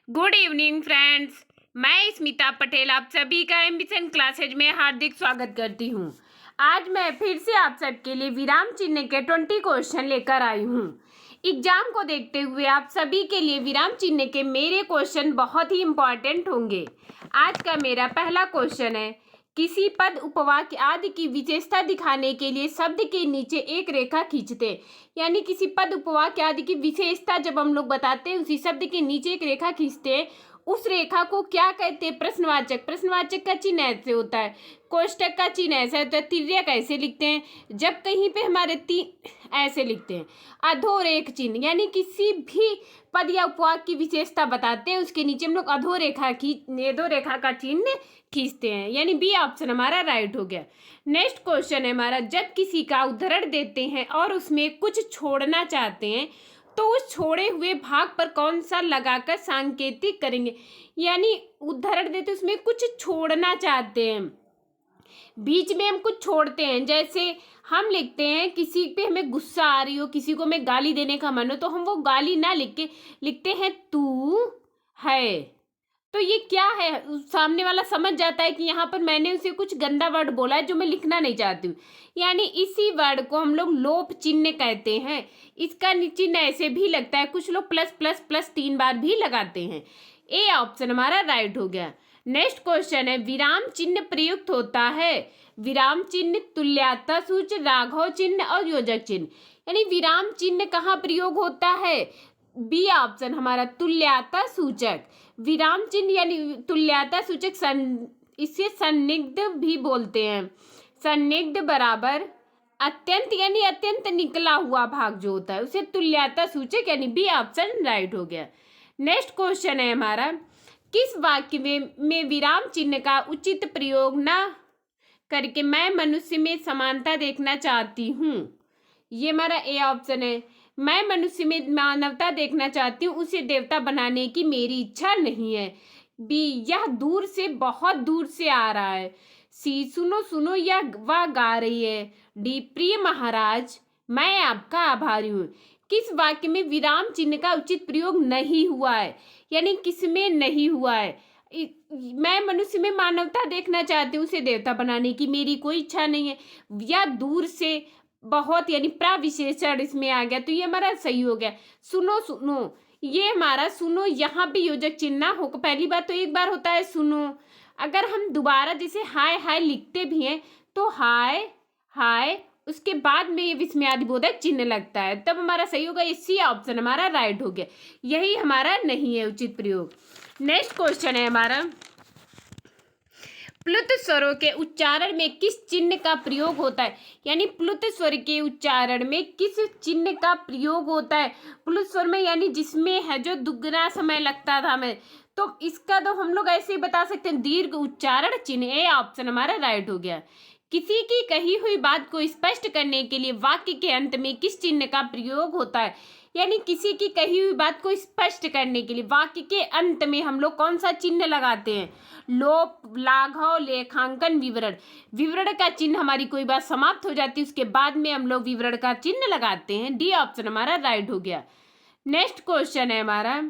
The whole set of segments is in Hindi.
Good evening friends. मैं स्मिता पटेल आप सभी का एम्बिशन क्लासेज में हार्दिक स्वागत करती हूँ। आज मैं फिर से आप सबके लिए विराम चिन्ह के 20 क्वेश्चन लेकर आई हूँ। एग्जाम को देखते हुए आप सभी के लिए विराम चिन्ह के मेरे क्वेश्चन बहुत ही इम्पोर्टेंट होंगे। आज का मेरा पहला क्वेश्चन है, किसी पद उपवाक्य आदि की विशेषता दिखाने के लिए शब्द के नीचे एक रेखा खींचते। यानी किसी पद उपवाक्य आदि की विशेषता जब हम लोग बताते हैं उसी शब्द के नीचे एक रेखा खींचते हैं, उस रेखा को क्या कहते हैं? प्रश्नवाचक। प्रश्नवाचक का चिन्ह ऐसे होता है, कोष्टक का चिन्ह ऐसा होता है, तिर्यक ऐसे लिखते हैं, जब कहीं पे हमारे ऐसे लिखते हैं। अधोरेख चिन्ह यानी किसी भी पद या उपवाक्य की विशेषता बताते हैं उसके नीचे हम लोग अधोरेखा का चिन्ह खींचते हैं। यानी बी ऑप्शन हमारा राइट हो गया। नेक्स्ट क्वेश्चन है हमारा, जब किसी का उदाहरण देते हैं और उसमें कुछ छोड़ना चाहते हैं तो उस छोड़े हुए भाग पर कौन सा लगाकर सांकेतिक करेंगे। यानी उदाहरण देते उसमें कुछ छोड़ना चाहते हैं, बीच में हम कुछ छोड़ते हैं। जैसे हम लिखते हैं किसी पे हमें गुस्सा आ रही हो, किसी को हमें गाली देने का मन हो, तो हम वो गाली ना लिख के लिखते हैं तू है। तो ये क्या है, सामने वाला समझ जाता है कि यहाँ पर मैंने उसे कुछ गंदा वर्ड बोला है जो मैं लिखना नहीं चाहती हूँ। यानी इसी वर्ड को हम लोग लोप चिन्ह कहते हैं। इसका चिन्ह ऐसे भी लगता है, कुछ लोग प्लस प्लस प्लस 3 बार भी लगाते हैं। ए ऑप्शन हमारा राइट हो गया। नेक्स्ट क्वेश्चन है, विराम चिन्ह प्रयुक्त होता है। विराम चिन्ह, तुल्यता सूचक, राघव चिन्ह और योजक चिन्ह। यानी विराम चिन्ह कहाँ प्रयोग होता है? बी ऑप्शन हमारा तुल्यता सूचक। विराम चिन्ह यानी तुल्यता सूचक इसे सन्निग्ध भी बोलते हैं। सन्निग्ध बराबर अत्यंत, यानी अत्यंत निकला हुआ भाग जो होता है उसे तुल्यता सूचक, यानी बी ऑप्शन राइट हो गया। नेक्स्ट क्वेश्चन है हमारा, किस वाक्य में विराम चिन्ह का उचित प्रयोग न करके मैं मनुष्य में समानता देखना चाहती हूँ। ये हमारा ए ऑप्शन है। मैं मनुष्य में मानवता देखना चाहती हूँ, उसे देवता बनाने की मेरी इच्छा नहीं है। बी, यह दूर से, बहुत दूर से आ रहा है। सी, सुनो सुनो यह वह गा रही है। डी, प्रिय महाराज मैं आपका आभारी हूँ। किस वाक्य में विराम चिन्ह का उचित प्रयोग नहीं हुआ है? यानी किसमें नहीं हुआ है? मैं मनुष्य में मानवता देखना चाहती हूँ, उसे देवता बनाने की मेरी कोई इच्छा नहीं है। या दूर से, बहुत, यानी प्रविशेषण इसमें आ गया, तो ये हमारा सही हो गया। सुनो सुनो, ये हमारा सुनो यहाँ पे योजक चिन्ह हो। पहली बार तो एक बार होता है सुनो, अगर हम दोबारा जैसे हाय हाय लिखते भी हैं तो हाय हाय उसके बाद में ये विस्मयादिबोधक चिन्ह लगता है, तब हमारा सही होगा। इसी ऑप्शन हमारा राइट हो गया, यही हमारा नहीं है उचित प्रयोग। नेक्स्ट क्वेश्चन है हमारा, प्लुत स्वरों के उच्चारण में किस चिन्ह का प्रयोग होता है? यानी प्लुत स्वर के उच्चारण में किस चिन्ह का प्रयोग होता है? प्लुत स्वर में यानी जिसमें है जो दुगना समय लगता था हमें, तो इसका तो हम लोग ऐसे ही बता सकते हैं, दीर्घ उच्चारण चिन्ह। ए ऑप्शन हमारा राइट हो गया। किसी की कही हुई बात को स्पष्ट करने के लिए वाक्य के अंत में किस चिन्ह का प्रयोग होता है? यानी किसी की कही हुई बात को स्पष्ट करने के लिए वाक्य के अंत में हम लोग कौन सा चिन्ह लगाते हैं? लोप, लाघव, लेखांकन, विवरण। विवरण का चिन्ह हमारी कोई बात समाप्त हो जाती है उसके बाद में हम लोग विवरण का चिन्ह लगाते हैं। डी ऑप्शन हमारा राइट हो गया। नेक्स्ट क्वेश्चन है हमारा,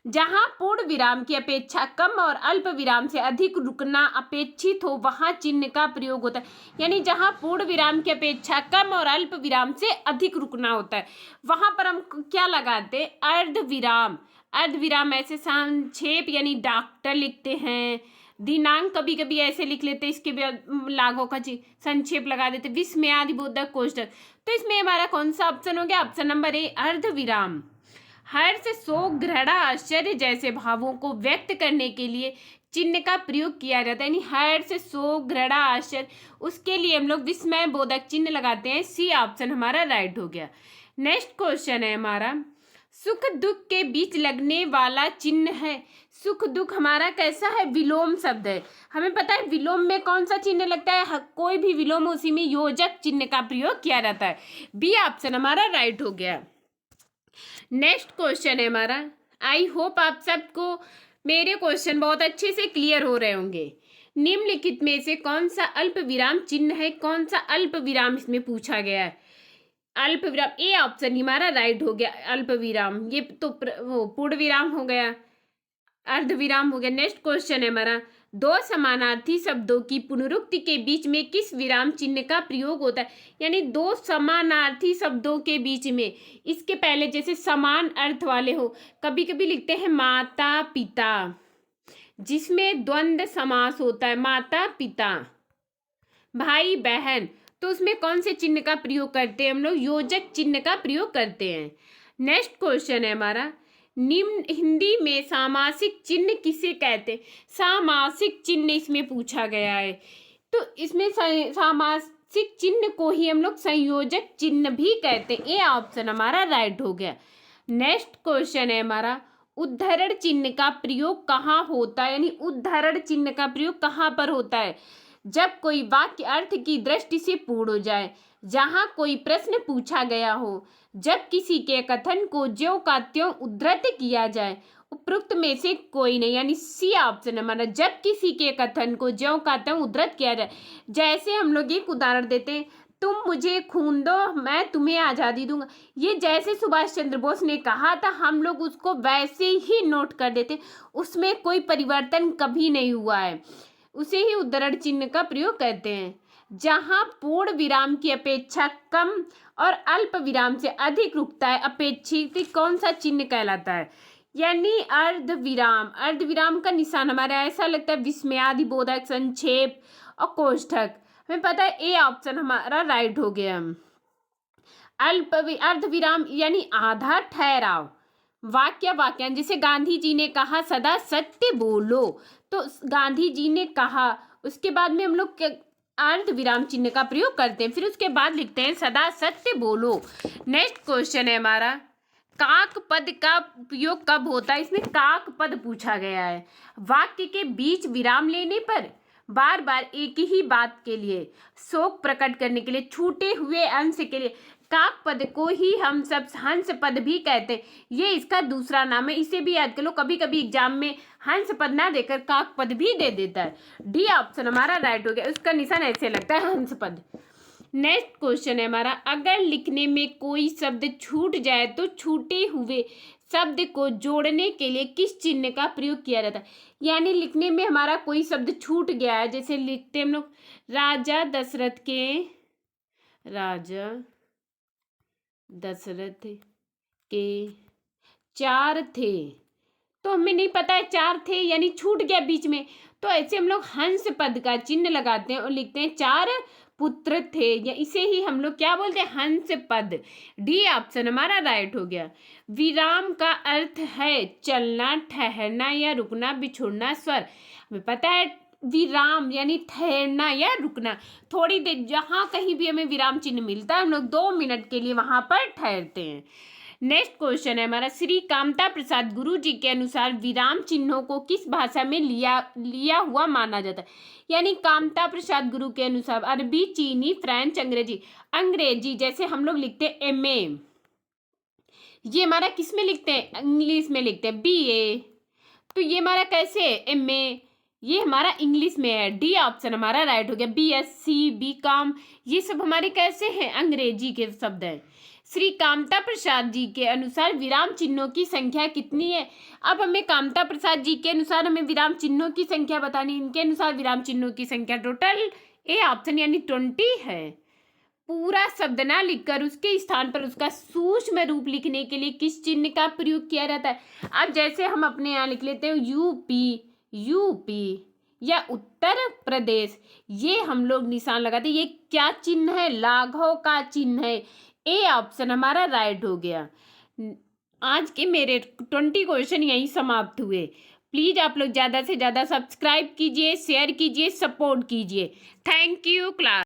जहां पूर्ण विराम की अपेक्षा कम और अल्प विराम से अधिक रुकना अपेक्षित हो वहां चिन्ह का प्रयोग होता है। यानी जहां पूर्ण विराम की अपेक्षा कम और अल्प विराम से अधिक रुकना होता है वहां पर हम क्या लगाते हैं? अर्ध विराम। अर्ध विराम ऐसे संक्षेप, यानी डॉक्टर लिखते हैं, दिनांक कभी कभी ऐसे लिख लेते, इसके लाघव का संक्षेप लगा देते, विस्मयादिबोधक कोष्ठक। तो इसमें हमारा कौन सा ऑप्शन हो गया? ऑप्शन नंबर ए, अर्ध विराम। हर्ष, शोक, घृणा, आश्चर्य जैसे भावों को व्यक्त करने के लिए चिन्ह का प्रयोग किया जाता है। यानी हर्ष, शोक, घृणा, आश्चर्य, उसके लिए हम लोग विस्मय बोधक चिन्ह लगाते हैं। सी ऑप्शन हमारा राइट हो गया। नेक्स्ट क्वेश्चन है हमारा, सुख दुख के बीच लगने वाला चिन्ह है। सुख दुख हमारा कैसा है? विलोम शब्द है। हमें पता है विलोम में कौन सा चिन्ह लगता है? कोई भी विलोम उसी में योजक चिन्ह का प्रयोग किया जाता है। बी ऑप्शन हमारा राइट हो गया। नेक्स्ट क्वेश्चन है हमारा, आई होप आप सबको मेरे क्वेश्चन बहुत अच्छे से क्लियर हो रहे होंगे। निम्नलिखित में से कौन सा अल्प विराम चिन्ह है? कौन सा अल्प विराम इसमें पूछा गया है? अल्प विराम, ए ऑप्शन हमारा राइट हो गया। अल्प विराम ये तो वो पूर्ण विराम हो गया। अर्धविराम हो गया। नेक्स्ट क्वेश्चन है हमारा, दो समानार्थी शब्दों की पुनरुक्ति के बीच में किस विराम चिन्ह का प्रयोग होता है? यानी दो समानार्थी शब्दों के बीच में, इसके पहले जैसे समान अर्थ वाले हो, कभी कभी लिखते हैं माता पिता, जिसमें द्वंद्व समास होता है, माता पिता, भाई बहन, तो उसमें कौन से चिन्ह का प्रयोग करते हैं हम लोग? योजक चिन्ह का प्रयोग करते हैं। नेक्स्ट क्वेश्चन है हमारा, निम्न हिंदी में सामासिक चिन्ह किसे कहते हैं? सामासिक चिन्ह इसमें पूछा गया है, तो इसमें सामासिक चिन्ह को ही हम लोग संयोजक चिन्ह भी कहते हैं। ये ऑप्शन हमारा राइट हो गया। नेक्स्ट क्वेश्चन है हमारा, उद्धरण चिन्ह का प्रयोग कहाँ होता है? यानी उद्धरण चिन्ह का प्रयोग कहाँ पर होता है? जब कोई वाक्य अर्थ की दृष्टि से पूर्ण हो जाए, जहाँ कोई प्रश्न पूछा गया हो, जब किसी के कथन को ज्यों का त्यों उद्धृत किया जाए, उपरोक्त में से कोई नहीं, यानी सी ऑप्शन हमारा, जब किसी के कथन को ज्यों का त्यों उद्धृत किया जाए। जैसे हम लोग एक उदाहरण देते हैं, तुम मुझे खून दो मैं तुम्हें आज़ादी दूंगा, ये जैसे सुभाष चंद्र बोस ने कहा था, हम लोग उसको वैसे ही नोट कर देते, उसमें कोई परिवर्तन कभी नहीं हुआ है, उसे ही उद्धरण चिन्ह का प्रयोग करते हैं। जहां पूर्ण विराम की अपेक्षा कम और अल्प विराम से अधिक रुकता है, अपेक्षित कौन सा चिन्ह कहलाता है? यानी अर्धविराम। अर्धविराम का निशान हमारा ऐसा लगता है विस्मयादि बोधक, संक्षेप और कोष्ठक। हमें पता है ए ऑप्शन हमारा राइट हो गया। अर्धविराम यानी आधा ठहराव, वाक्य वाक्यांश, जैसे गांधी जी ने कहा सदा सत्य बोलो, तो गांधी जी ने कहा, उसके बाद में हम लोग अर्धविराम चिन्ह का प्रयोग करते हैं, फिर उसके बाद लिखते हैं सदा सत्य बोलो। नेक्स्ट क्वेश्चन है हमारा, काक पद का उपयोग कब होता है? इसमें काक पद पूछा गया है। वाक्य के बीच विराम लेने पर, बार बार एक ही बात के लिए, शोक प्रकट करने के लिए, छूटे हुए अंश के लिए, काक पद को ही हम सब हंस पद भी कहते हैं। ये इसका दूसरा नाम है, इसे भी याद कर लो। कभी कभी एग्जाम में हंस पद ना देकर काक पद भी दे देता है। डी ऑप्शन हमारा राइट हो गया, उसका निशान ऐसे लगता है हंस पद। नेक्स्ट क्वेश्चन है हमारा, अगर लिखने में कोई शब्द छूट जाए तो छूटे हुए शब्द को जोड़ने के लिए किस चिन्ह का प्रयोग किया जाता है? यानी लिखने में हमारा कोई शब्द छूट गया है, जैसे लिखते हैं हम लोग राजा दशरथ के चार थे, तो हमें नहीं पता है चार थे यानी छूट गया बीच में, तो ऐसे हम लोग हंस पद का चिन्ह लगाते हैं और लिखते हैं चार पुत्र थे, या इसे ही हम लोग क्या बोलते हैं? हंस पद। डी ऑप्शन हमारा राइट हो गया। विराम का अर्थ है चलना, ठहरना या रुकना, बिछुड़ना स्वर। हमें पता है विराम यानी ठहरना या रुकना, थोड़ी देर जहाँ कहीं भी हमें विराम चिन्ह मिलता है, हम लोग 2 मिनट के लिए वहां पर ठहरते हैं। नेक्स्ट क्वेश्चन है हमारा, श्री कामता प्रसाद गुरु जी के अनुसार विराम चिन्हों को किस भाषा में लिया हुआ माना जाता है? यानी कामता प्रसाद गुरु के अनुसार अरबी, चीनी, फ्रेंच, अंग्रेजी जैसे हम लोग लिखते हैं MA, ये हमारा किस में लिखते हैं? इंग्लिश में लिखते हैं BA, तो ये हमारा कैसे है? MA, ये हमारा इंग्लिश में है। डी ऑप्शन हमारा राइट हो गया। BSc, BCom ये सब हमारे कैसे हैं? अंग्रेजी के शब्द हैं। श्री कामता प्रसाद जी के अनुसार विराम चिन्हों की संख्या कितनी है? अब हमें कामता प्रसाद जी के अनुसार हमें विराम चिन्हों की संख्या बतानी, इनके अनुसार विराम चिन्हों की संख्या टोटल ए ऑप्शन यानी 20 है। पूरा शब्द ना लिखकर उसके स्थान पर उसका सूक्ष्म रूप लिखने के लिए किस चिन्ह का प्रयोग किया जाता है? अब जैसे हम अपने यहाँ लिख लेते हैं यूपी या उत्तर प्रदेश, ये हम लोग निशान लगाते हैं, ये क्या चिन्ह है? लाघव का चिन्ह है। ए ऑप्शन हमारा राइट हो गया। आज के मेरे 20 क्वेश्चन यहीं समाप्त हुए। प्लीज़ आप लोग ज़्यादा से ज़्यादा सब्सक्राइब कीजिए, शेयर कीजिए, सपोर्ट कीजिए। Thank you class.